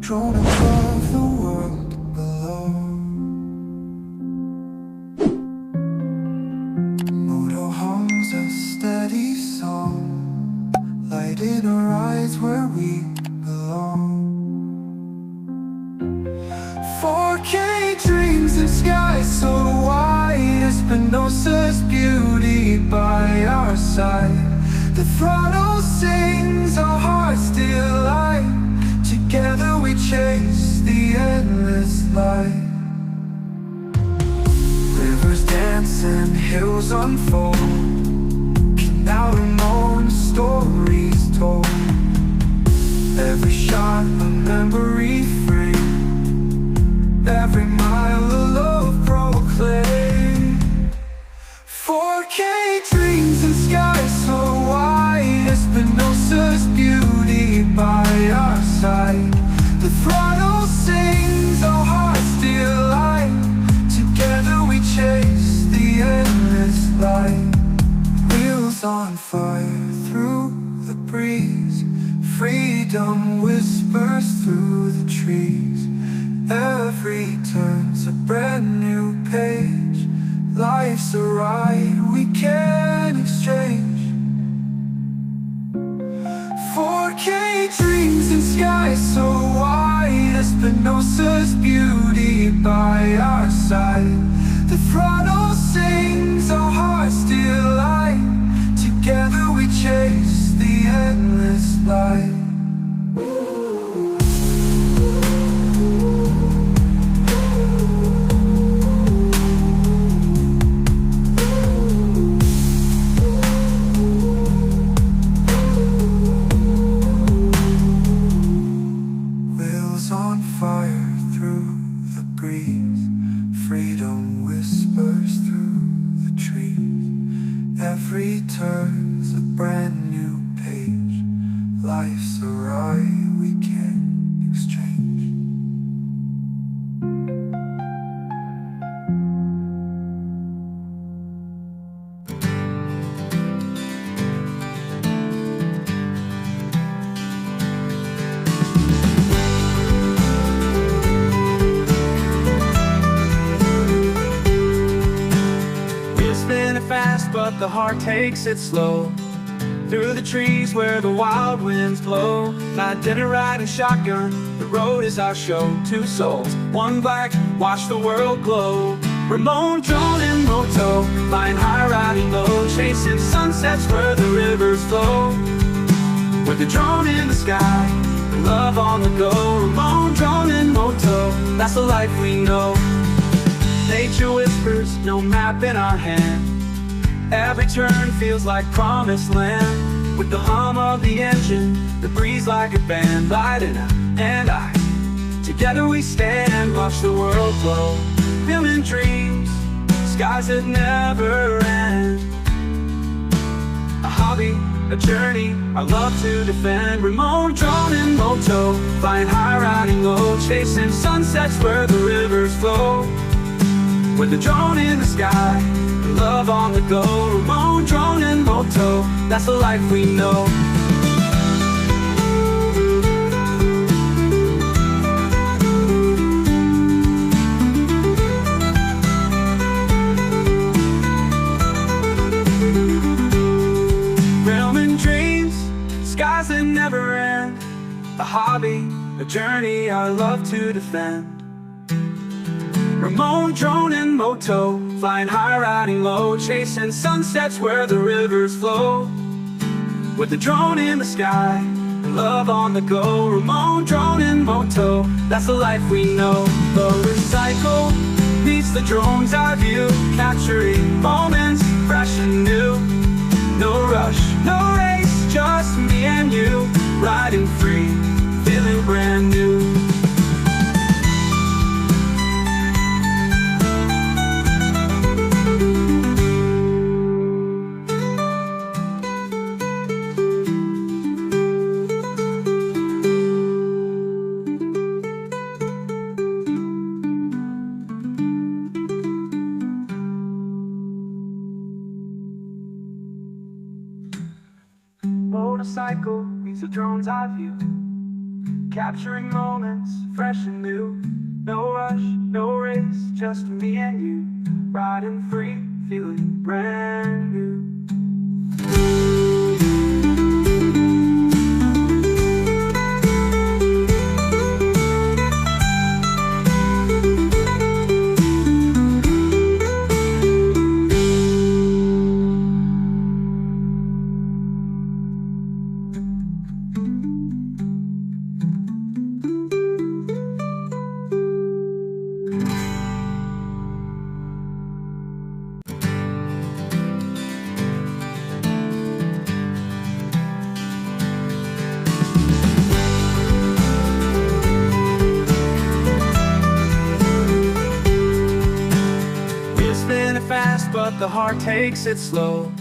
Drone above the world below. Motor hums a steady song, lighting our eyes where we belong. 4K dreams and skies so wide, Espinosa's beauty by our side. The throttle sings, our hearts delight. Together we chase the endless light. Rivers dance and hills unfold, Canal Ramon stories told. Every shot a memory frame, every mile a love proclaimed. 4K dreams and skies so wide, Espinosa's beauty by our side. The throttle sings, our hearts delight. Together we chase the endless light. Wheels on fire through the breeze, freedom whispers through the trees. Every turn's a brand new page. Life's a ride we can't exchange. 4K dreams and skies so wide, Espinosa's beauty by our side. The throttle sings, our hearts delight. Together we chase the endless light. On fire through the breeze, freedom whispers through the trees. Every turn's a brand new page. Life's a ride we can't exchange. Fast, but the heart takes it slow. Through the trees where the wild winds blow. Night dinner riding shotgun, the road is our show. Two souls, one black, watch the world glow. Ramon, drone and moto, flying high, riding low. Chasing sunsets where the rivers flow. With the drone in the sky, love on the go. Ramon, drone and moto, that's the life we know. Nature whispers, no map in our hand. Every turn feels like promised land. With the hum of the engine, the breeze like a band. Lighting up and I, together we stand. Watch the world glow, filling dreams, skies that never end. A hobby, a journey, our love to defend. Ramon, drone and moto, flying high, riding low. Chasing sunsets where the rivers flow. With the drone in the sky, love on the go. Ramon, drone and moto, that's the life we know. Realm and dreams, skies that never end. A hobby, a journey, our love to defend. Ramon, drone and moto, flying high, riding low. Chasing sunsets where the rivers flow. With the drone in the sky, love on the go. Ramon, drone and moto, that's the life we know. Motorcycle meets the drone's eye view, capturing moments fresh and new. No rush, no race, just me and you. Riding free, feeling brand new. Motorcycle meets the drone's eye view, capturing moments fresh and new. No rush, no race, just me and you, riding free, feeling brand new. Fast, but the heart takes it slow.